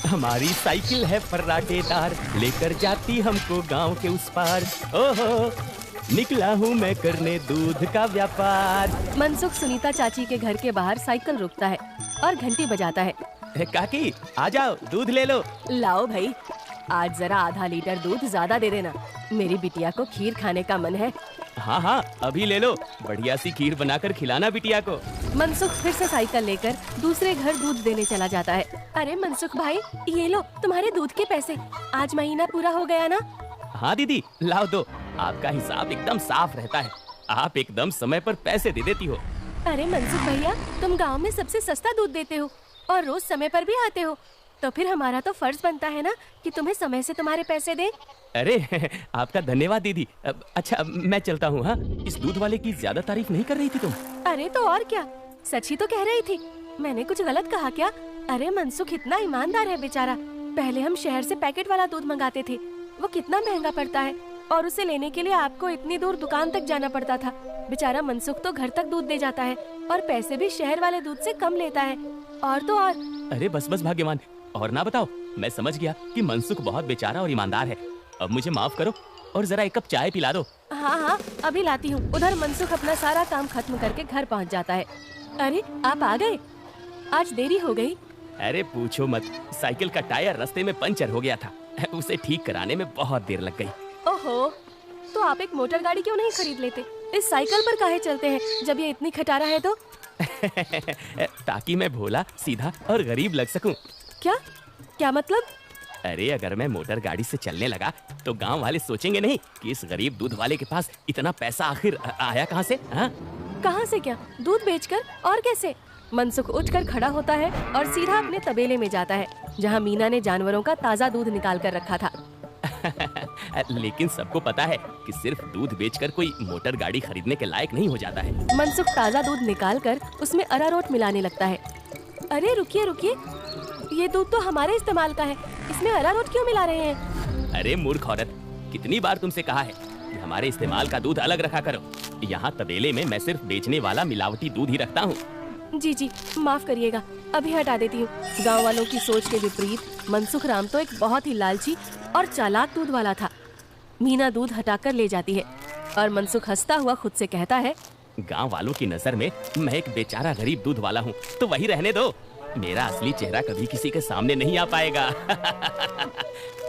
हमारी साइकिल है फर्राटेदार, लेकर जाती हमको गांव के उस पार। ओहो, निकला हूँ मैं करने दूध का व्यापार। मनसुख सुनीता चाची के घर के बाहर साइकिल रोकता है और घंटी बजाता है। काकी आ जाओ, दूध ले लो। लाओ भाई, आज जरा आधा लीटर दूध ज्यादा दे देना, मेरी बिटिया को खीर खाने का मन है। हाँ हाँ, अभी ले लो, बढ़िया सी खीर बनाकर खिलाना बिटिया को। मनसुख फिर से साइकिल लेकर दूसरे घर दूध देने चला जाता है। अरे मनसुख भाई, ये लो तुम्हारे दूध के पैसे, आज महीना पूरा हो गया ना? हाँ दीदी, लाओ दो, आपका हिसाब एकदम साफ रहता है, आप एकदम समय पर पैसे दे देती हो। अरे मनसुख भैया, तुम गांव में सबसे सस्ता दूध देते हो और रोज समय पर भी आते हो, तो फिर हमारा तो फर्ज बनता है ना कि तुम्हें समय से तुम्हारे पैसे दें। अरे आपका धन्यवाद दीदी। अच्छा मैं चलता हूँ। हाँ, इस दूध वाले की ज्यादा तारीफ नहीं कर रही थी तुम? अरे तो और क्या, सच ही तो कह रही थी, मैंने कुछ गलत कहा क्या? अरे मनसुख इतना ईमानदार है बेचारा। पहले हम शहर से पैकेट वाला दूध मंगाते थे, वो कितना महंगा पड़ता है, और उसे लेने के लिए आपको इतनी दूर दुकान तक जाना पड़ता था। बेचारा मनसुख तो घर तक दूध दे जाता है और पैसे भी शहर वाले दूध से कम लेता है। और तो और। अरे बस बस भाग्यवान, और ना बताओ, मैं समझ गया कि मनसुख बहुत बेचारा और ईमानदार है। अब मुझे माफ करो और जरा एक कप चाय पिला दो। हाँ हाँ, अभी लाती हूँ। उधर मनसुख अपना सारा काम खत्म करके घर पहुँच जाता है। अरे आप आ गए, आज देरी हो गई। अरे पूछो मत, साइकिल का टायर रास्ते में पंचर हो गया था, उसे ठीक कराने में बहुत देर लग गई। ओहो, तो आप एक मोटर गाड़ी क्यों नहीं खरीद लेते? इस साइकिल पर काहे चलते हैं जब ये इतनी खटारा है तो? ताकि मैं भोला, सीधा और गरीब लग सकूं। क्या क्या मतलब? अरे अगर मैं मोटर गाड़ी से चलने लगा तो गांव वाले सोचेंगे नहीं कि इस गरीब दूध वाले के पास इतना पैसा आखिर आया कहां से? हाँ, कहां से क्या, दूध बेचकर और कैसे? मनसुख उठकर खड़ा होता है और सीधा अपने तबेले में जाता है, जहां मीना ने जानवरों का ताज़ा दूध निकाल कर रखा था। लेकिन सबको पता है कि सिर्फ दूध बेचकर कोई मोटर गाड़ी खरीदने के लायक नहीं हो जाता है। मनसुख ताज़ा दूध निकाल कर उसमें अरारोट मिलाने लगता है। अरे रुकिए रुकिए, ये दूध तो हमारे इस्तेमाल का है, इसमें अरारोट क्यों मिला रहे हैं? अरे मूर्ख औरत, कितनी बार तुमसे कहा है कि हमारे इस्तेमाल का दूध अलग रखा करो। यहाँ तबेले में मैं सिर्फ बेचने वाला मिलावटी दूध ही रखता हूँ। जी जी, माफ करिएगा, अभी हटा देती हूँ। गांव वालों की सोच के विपरीत मनसुख राम तो एक बहुत ही लालची और चालाक दूध वाला था। मीना दूध हटाकर ले जाती है और मनसुख हंसता हुआ खुद से कहता है, गांव वालों की नजर में मैं एक बेचारा गरीब दूध वाला हूँ, तो वही रहने दो। मेरा असली चेहरा कभी किसी के सामने नहीं आ पाएगा।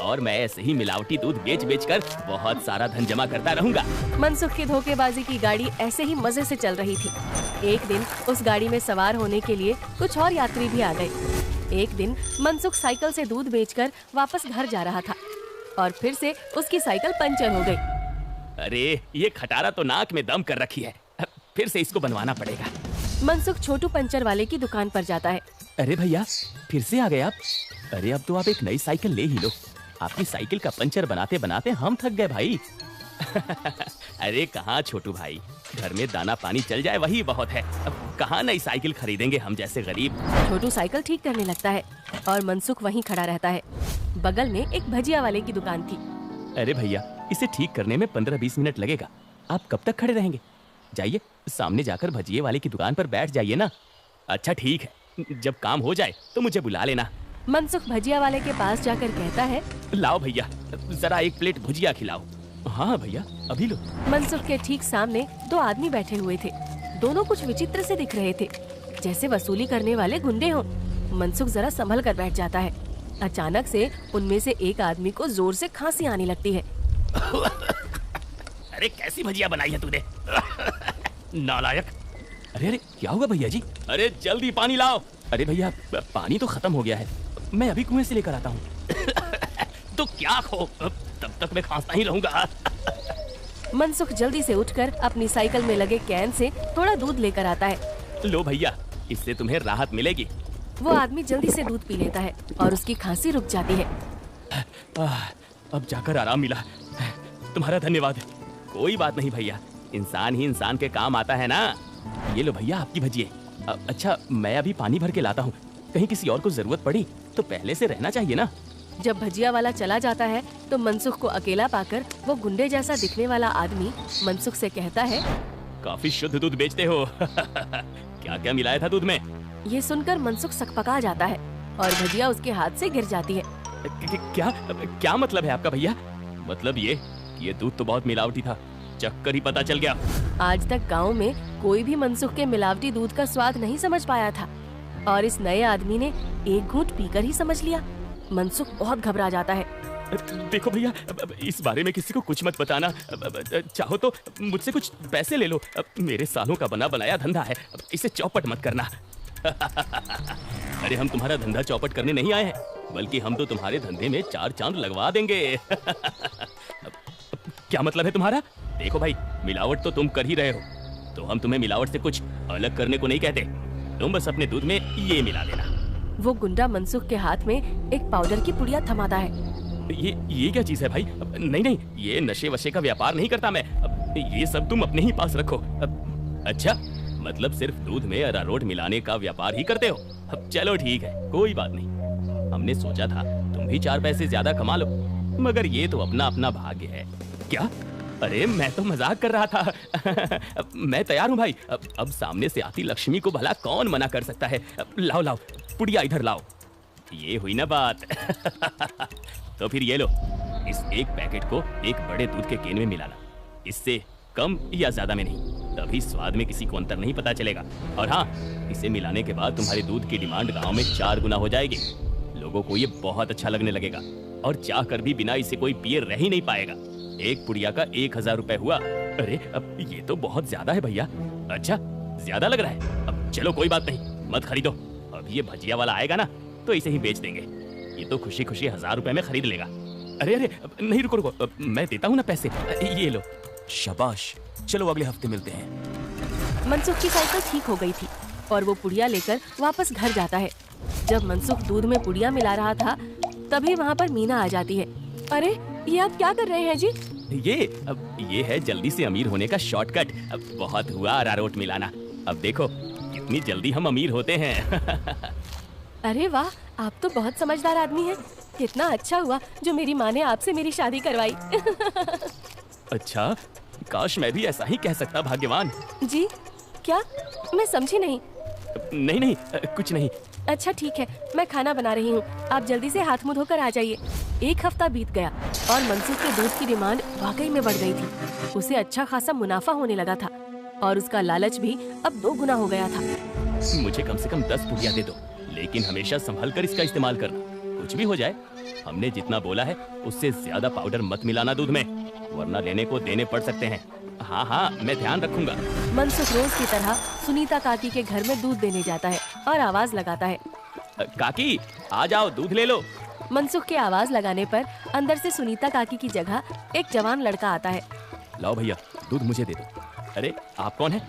और मैं ऐसे ही मिलावटी दूध बेच बेच कर बहुत सारा धन जमा करता रहूंगा। मनसुख की धोखेबाजी की गाड़ी ऐसे ही मजे से चल रही थी। एक दिन उस गाड़ी में सवार होने के लिए कुछ और यात्री भी आ गए। एक दिन मनसुख साइकिल से दूध बेचकर वापस घर जा रहा था और फिर से उसकी साइकिल पंचर हो गई। अरे ये खटारा तो नाक में दम कर रखी है, फिर से इसको बनवाना पड़ेगा। मनसुख छोटू पंचर वाले की दुकान पर जाता है। अरे भैया, फिर से आ गए आप? अरे अब तो आप एक नई साइकिल ले ही लो, आपकी साइकिल का पंचर बनाते बनाते हम थक गए भाई। अरे कहाँ छोटू भाई, घर में दाना पानी चल जाए वही बहुत है, अब कहाँ नई साइकिल खरीदेंगे हम जैसे गरीब। छोटू साइकिल ठीक करने लगता है और मनसुख वहीं खड़ा रहता है। बगल में एक भजिया वाले की दुकान थी। अरे भैया, इसे ठीक करने में 15-20 मिनट लगेगा, आप कब तक खड़े रहेंगे? जाइए सामने जाकर भजिए वाले की दुकान पर बैठ जाइए ना। अच्छा ठीक है, जब काम हो जाए तो मुझे बुला लेना। मनसुख भजिया वाले के पास जाकर कहता है, लाओ भैया, जरा एक प्लेट भुजिया खिलाओ। हाँ भैया, अभी लो। मनसुख के ठीक सामने दो आदमी बैठे हुए थे। दोनों कुछ विचित्र से दिख रहे थे, जैसे वसूली करने वाले गुंडे हों। मनसुख जरा संभल कर बैठ जाता है। अचानक से उनमें से एक आदमी को जोर से खांसी आने लगती है। अरे कैसी भजिया बनाई है तूने? नालायक। अरे अरे क्या हुआ भैया जी? अरे जल्दी पानी लाओ। अरे भैया, पानी तो खत्म हो गया है, मैं अभी कुएं से लेकर आता हूँ। तो क्या खो, तब तक मैं खांसता ही रहूंगा। मनसुख जल्दी से उठकर अपनी साइकिल में लगे कैन से थोड़ा दूध लेकर आता है। लो भैया, इससे तुम्हें राहत मिलेगी। वो आदमी जल्दी से दूध पी लेता है और उसकी खांसी रुक जाती है। अब जाकर आराम मिला, तुम्हारा धन्यवाद। कोई बात नहीं भैया, इंसान ही इंसान के काम आता है ना। ये लो भैया आपकी भजिए। अच्छा मैं अभी पानी भर के लाता हूँ, कहीं किसी और को जरूरत पड़ी तो पहले से रहना चाहिए ना। जब भजिया वाला चला जाता है तो मनसुख को अकेला पाकर वो गुंडे जैसा दिखने वाला आदमी मनसुख से कहता है, काफी शुद्ध दूध बेचते हो। क्या क्या मिलाया था दूध में? ये सुनकर मनसुख सकपका जाता है। और भजिया उसके हाथ से गिर जाती है। क्या क्या मतलब है आपका भैया? मतलब ये कि ये दूध तो बहुत मिलावटी था, चक्कर ही पता चल गया। आज तक गांव में कोई भी मनसुख के मिलावटी दूध का स्वाद नहीं समझ पाया था और इस नए आदमी ने एक घूंट पीकर ही समझ लिया। मनसुख बहुत घबरा जाता है। देखो भैया, इस बारे में किसी को कुछ मत बताना। चाहो तो मुझसे कुछ पैसे ले लो, मेरे सालों का बना बनाया धंधा है, इसे चौपट मत करना। अरे हम तुम्हारा धंधा चौपट करने नहीं आए हैं, बल्कि हम तो तुम्हारे धंधे में 4 चांद लगवा देंगे। क्या मतलब है तुम्हारा? देखो भाई, मिलावट तो तुम कर ही रहे हो, तो हम तुम्हें मिलावट से कुछ अलग करने को नहीं कहते। तुम बस अपने दूध में ये मिला देना। वो गुंडा मनसुख के हाथ में एक पाउडर की पुड़िया थमाता है। ये क्या चीज है भाई? नहीं नहीं, ये नशे वशे का व्यापार नहीं करता मैं। ये सब तुम अपने ही पास रखो। अच्छा, मतलब सिर्फ दूध में अरारोट मिलाने का व्यापार ही करते हो? अब चलो ठीक है, कोई बात नहीं। हमने सोचा था तुम भी 4 पैसे ज्यादा कमा लो, मगर ये तो अपना अपना भाग्य है। क्या? अरे मैं तो मजाक कर रहा था। मैं तैयार हूँ भाई। अब सामने से आती लक्ष्मी को भला कौन मना कर सकता है? लाओ लाओ, पुड़िया इधर लाओ। ये हुई ना बात। तो फिर ये लो, इस एक पैकेट को एक बड़े दूध के केन में मिलाना, इससे कम या ज्यादा में नहीं, तभी स्वाद में किसी को अंतर नहीं पता चलेगा। और हाँ, इसे मिलाने के बाद तुम्हारे दूध की डिमांड गांव में 4 गुना हो जाएगी। लोगों को ये बहुत अच्छा लगने लगेगा और चाह कर भी बिना इसे कोई पिए रह ही नहीं पाएगा। एक पुड़िया का 1000 रुपए हुआ। अरे अब ये तो बहुत ज्यादा है भैया। अच्छा, ज्यादा लग रहा है? अब चलो कोई बात नहीं, मत खरीदो। अब ये भजिया वाला आएगा ना, तो इसे ही बेच देंगे। ये तो खुशी खुशी 1000 रुपए में खरीद लेगा। अरे अरे नहीं, रुको रुको, मैं देता हूँ ना पैसे, ये लो। शाबाश, चलो अगले हफ्ते मिलते हैं। मनसुख की साइकिल ठीक हो गई थी और वो पुड़िया लेकर वापस घर जाता है। जब मनसुख दूध में पुड़िया मिला रहा था, तभी वहाँ पर मीना आ जाती है। अरे ये आप क्या कर रहे हैं जी? ये है जल्दी से अमीर होने का शॉर्टकट। बहुत हुआ अरारोट मिलाना, अब देखो कितनी जल्दी हम अमीर होते हैं। अरे वाह, आप तो बहुत समझदार आदमी हैं। कितना अच्छा हुआ जो मेरी माँ ने आपसे मेरी शादी करवाई। अच्छा, काश मैं भी ऐसा ही कह सकता, भाग्यवान। जी क्या? मैं समझी नहीं। नहीं नहीं, कुछ नहीं। अच्छा ठीक है, मैं खाना बना रही हूँ, आप जल्दी से हाथ मुंह धोकर आ जाइए। 1 हफ्ता बीत गया और मनसुख के दूध की डिमांड वाकई में बढ़ गई थी। उसे अच्छा खासा मुनाफा होने लगा था और उसका लालच भी अब 2 गुना हो गया था। मुझे कम से कम 10 पुड़िया दे दो, लेकिन हमेशा संभल कर इसका इस्तेमाल करना। कुछ भी हो जाए, हमने जितना बोला है उससे ज्यादा पाउडर मत मिलाना दूध में, वरना लेने को देने पड़ सकते हैं। हाँ हाँ, मैं ध्यान रखूंगा। मनसुख रोज की तरह सुनीता काकी के घर में दूध देने जाता है और आवाज लगाता है, काकी आ जाओ, दूध ले लो। मनसुख के आवाज लगाने पर अंदर से सुनीता काकी की जगह एक जवान लड़का आता है। लाओ भैया, दूध मुझे दे दो। अरे आप कौन है?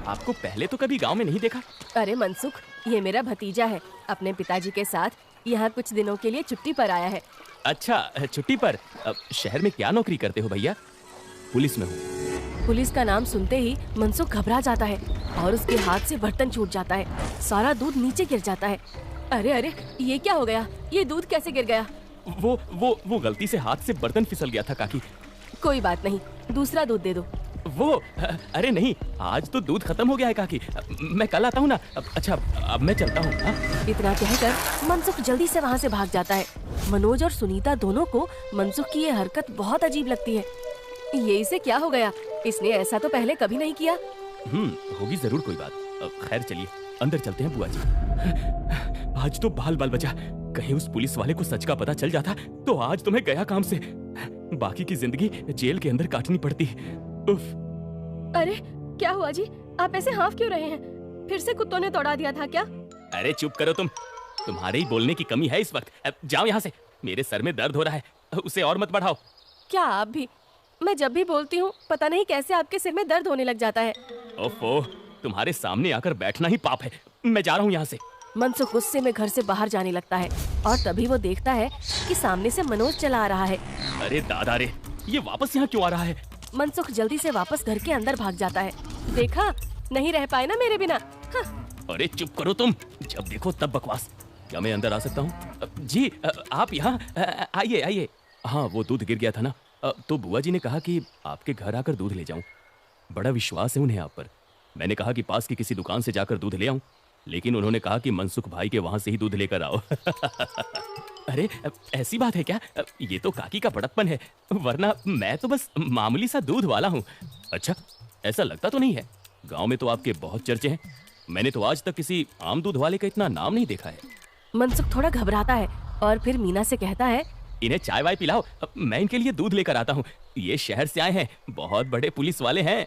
आपको पहले तो कभी गांव में नहीं देखा। अरे मनसुख, ये मेरा भतीजा है, अपने पिताजी के साथ यहाँ कुछ दिनों के लिए छुट्टी पर आया है। अच्छा, छुट्टी पर? शहर में क्या नौकरी करते हो भैया? पुलिस में हूँ। पुलिस का नाम सुनते ही मनसुख घबरा जाता है और उसके हाथ से बर्तन छूट जाता है। सारा दूध नीचे गिर जाता है। अरे अरे, ये क्या हो गया? ये दूध कैसे गिर गया? वो गलती से हाथ से बर्तन फिसल गया था काकी। कोई बात नहीं, दूसरा दूध दे दो। अरे नहीं, आज तो दूध खत्म हो गया है काकी, मैं कल आता हूँ ना। अच्छा, अब मैं चलता हूँ। इतना कहकर मनसुख जल्दी से वहाँ से भाग जाता है। मनोज और सुनीता दोनों को मनसुख की ये हरकत बहुत अजीब लगती है। ये इसे क्या हो गया? इसने ऐसा तो पहले कभी नहीं किया। होगी जरूर कोई बात। खैर चलिए अंदर चलते हैं बुआ जी। आज तो बाल बाल बचा, कहीं उस पुलिस वाले को सच का पता चल जाता तो आज तो मैं गया काम से, बाकी की जिंदगी जेल के अंदर काटनी पड़ती। उफ। अरे क्या हुआ जी, आप ऐसे हाँफ क्यों रहे हैं? फिर से कुत्तों ने दौड़ा दिया था क्या? अरे चुप करो तुम, तुम्हारे ही बोलने की कमी है इस वक्त। जाओ यहाँ से, मेरे सर में दर्द हो रहा है, उसे और मत बढ़ाओ। क्या आप भी? मैं जब भी बोलती हूँ पता नहीं कैसे आपके सिर में दर्द होने लग जाता है। ओफो, तुम्हारे सामने आकर बैठना ही पाप है। मैं जा रहा हूँ यहाँ से। मनसुख गुस्से में घर से बाहर जाने लगता है और तभी वो देखता है कि सामने से मनोज चला आ रहा है। अरे दादा रे, ये वापस यहाँ क्यों आ रहा है? मनसुख जल्दी से वापस घर के अंदर भाग जाता है। देखा, नहीं रह पाए ना मेरे बिना। अरे चुप करो तुम, जब देखो तब बकवास। क्या मैं अंदर आ सकता हूँ? जी आप यहाँ आइए आइए। हाँ, वो दूध गिर गया था ना, तो बुआ जी ने कहा कि आपके घर आकर दूध ले जाऊं। बड़ा विश्वास है उन्हें आप पर। मैंने कहा कि पास की किसी दुकान से जाकर दूध ले आऊं। लेकिन उन्होंने कहा कि मनसुख भाई के वहां से ही दूध लेकर आओ। अरे ऐसी बात है क्या? ये तो काकी का बड़प्पन है, वरना मैं तो बस मामूली सा दूध वाला हूँ। अच्छा, ऐसा लगता तो नहीं है। गांव में तो आपके बहुत चर्चे हैं। मैंने तो आज तक किसी आम दूध वाले का इतना नाम नहीं देखा है। मनसुख थोड़ा घबराता है और फिर मीना से कहता है, इन्हें चाय वाय पिलाओ, मैं इनके लिए दूध लेकर आता हूँ। ये शहर से आए हैं, बहुत बड़े पुलिस वाले हैं।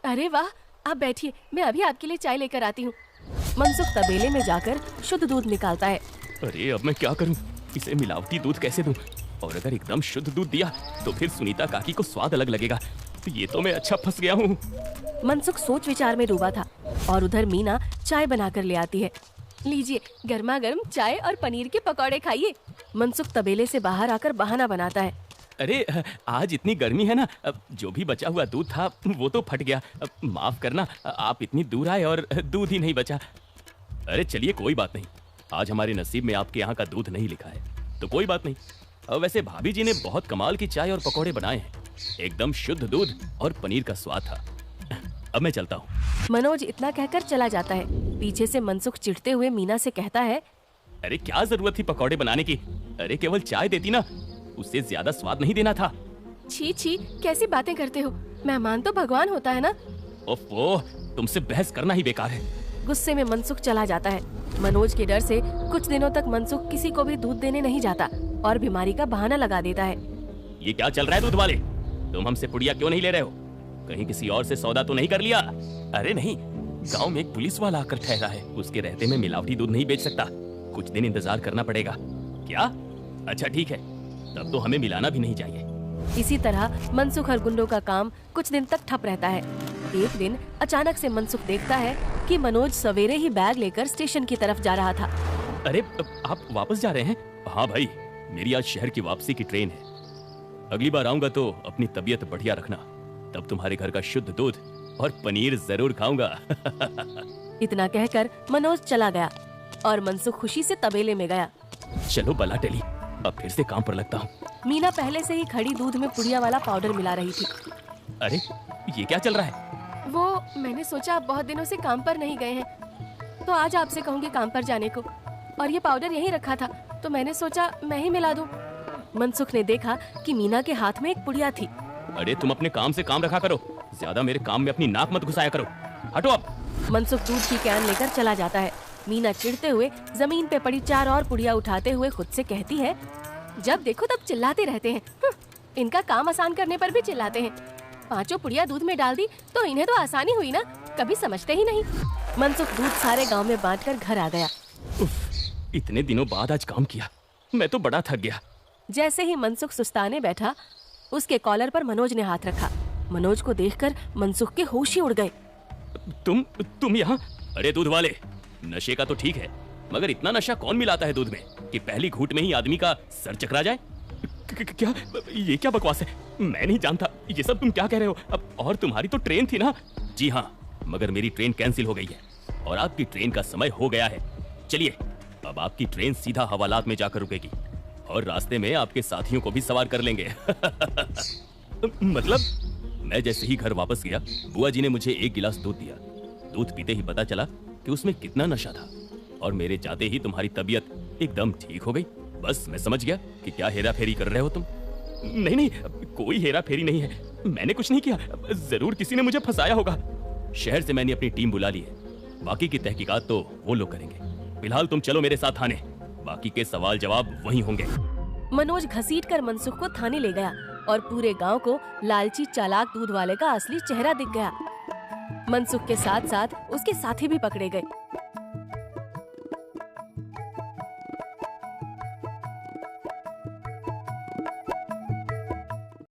अरे वाह, आप बैठिए, मैं अभी आपके लिए चाय लेकर आती हूँ। मनसुख तबेले में जाकर शुद्ध दूध निकालता है। अरे अब मैं क्या करूँ? इसे मिलावटी दूध कैसे दूं? और अगर एकदम शुद्ध दूध दिया तो फिर सुनीता काकी को स्वाद अलग लगेगा। तो ये तो मैं अच्छा फंस गया हूँ। मनसुख सोच विचार में डूबा था और उधर मीना चाय बनाकर ले आती है। लीजिए, गर्मा गर्म चाय और पनीर के पकौड़े खाइए। मनसुख तबेले से बाहर आकर बहाना बनाता है। अरे आज इतनी गर्मी है ना, जो भी बचा हुआ दूध था वो तो फट गया। माफ करना, आप इतनी दूर आए और दूध ही नहीं बचा। अरे चलिए, कोई बात नहीं। आज हमारे नसीब में आपके यहाँ का दूध नहीं लिखा है, तो कोई बात नहीं। वैसे भाभी जी ने बहुत कमाल की चाय और पकौड़े बनाए हैं। एकदम शुद्ध दूध और पनीर का स्वाद था। अब मैं चलता हूँ। मनोज इतना कहकर चला जाता है। पीछे से मनसुख चिढ़ते हुए मीना से कहता है, अरे क्या जरूरत थी पकौड़े बनाने की? अरे केवल चाय देती ना, उससे ज्यादा स्वाद नहीं देना था। छी छी, कैसी बातें करते हो? मेहमान तो भगवान होता है ना। ओफो, तुमसे बहस करना ही बेकार है। गुस्से में मनसुख चला जाता है। मनोज के डर से कुछ दिनों तक मनसुख किसी को भी दूध देने नहीं जाता और बीमारी का बहाना लगा देता है। ये क्या चल रहा है दूध वाले? तुम हमसे पुड़िया क्यों नहीं ले रहे हो? कहीं किसी और से सौदा तो नहीं कर लिया? अरे नहीं, गांव में एक पुलिस वाला आकर ठहरा है। उसके रहते में मिलावटी दूध नहीं बेच सकता। कुछ दिन इंतजार करना पड़ेगा। क्या? अच्छा ठीक है, तब तो हमें मिलाना भी नहीं चाहिए। इसी तरह मनसुख और गुंडों का काम कुछ दिन तक ठप रहता है। एक दिन अचानक से मनसुख देखता है कि मनोज सवेरे ही बैग लेकर स्टेशन की तरफ जा रहा था। अरे आप वापस जा रहे हैं? हाँ भाई, मेरी आज शहर की वापसी की ट्रेन है। अगली बार आऊंगा तो अपनी तबीयत बढ़िया रखना, तब तुम्हारे घर का शुद्ध दूध और पनीर जरूर खाऊंगा। इतना कहकर मनोज चला गया और मनसुख खुशी से तबेले में गया। चलो बला टली, अब फिर से काम पर लगता हूँ। मीना पहले से ही खड़ी दूध में पुड़िया वाला पाउडर मिला रही थी। अरे ये क्या चल रहा है? वो मैंने सोचा आप बहुत दिनों से काम पर नहीं गए हैं, तो आज आपसे कहूँगी काम पर जाने को। और ये पाउडर यहीं रखा था, तो मैंने सोचा मैं ही मिला दूं। मनसुख ने देखा कि मीना के हाथ में एक पुड़िया थी। अरे तुम अपने काम से काम रखा करो, ज्यादा मेरे काम में अपनी नाक मत घुसाया करो। हटो अब। मनसुख दूध की कैन लेकर चला जाता है। मीना चिढ़ते हुए जमीन पे पड़ी 4 और पुड़िया उठाते हुए खुद से कहती है, जब देखो तब चिल्लाते रहते हैं। इनका काम आसान करने पर भी चिल्लाते हैं। 5 पुड़िया दूध में डाल दी तो इन्हें तो आसानी हुई ना, कभी समझते ही नहीं। मनसुख दूध सारे गांव में बांटकर घर आ गया। इतने दिनों बाद आज काम किया, मैं तो बड़ा थक गया। जैसे ही मनसुख सुस्ताने बैठा, उसके कॉलर पर मनोज ने हाथ रखा। मनोज को देखकर मनसुख के होश ही उड़ गए। तुम यहाँ? अरे दूध वाले, नशे का तो ठीक है, मगर इतना नशा कौन मिलाता है दूध में कि पहली घूंट में ही आदमी का सर चकरा जाए? क्या ये क्या बकवास है? मैं नहीं जानता ये सब तुम क्या कह रहे हो। अब और तुम्हारी तो ट्रेन थी ना? जी हाँ, मगर मेरी ट्रेन कैंसिल हो गई है और आपकी ट्रेन का समय हो गया है। चलिए, अब आपकी ट्रेन सीधा हवालात में जाकर रुकेगी और रास्ते में आपके साथियों को भी सवार कर लेंगे। मतलब मैं जैसे ही घर वापस गया, बुआ जी ने मुझे 1 गिलास दूध दिया। दूध पीते ही पता चला कि उसमें कितना नशा था और मेरे जाते ही तुम्हारी तबीयत एकदम ठीक हो गई। बस मैं समझ गया कि क्या हेरा फेरी कर रहे हो तुम। नहीं, कोई हेरा फेरी नहीं है, मैंने कुछ नहीं किया। जरूर किसी ने मुझे फंसाया होगा। शहर से मैंने अपनी टीम बुला ली है, बाकी की तहकीकात तो वो लोग करेंगे। फिलहाल तुम चलो मेरे साथ थाने, बाकी के सवाल जवाब वहीं होंगे। मनोज घसीटकर मनसुख को थाने ले गया और पूरे गांव को लालची चालाक दूध वाले का असली चेहरा दिख गया। मनसुख के साथ साथ उसके साथी भी पकड़े गए।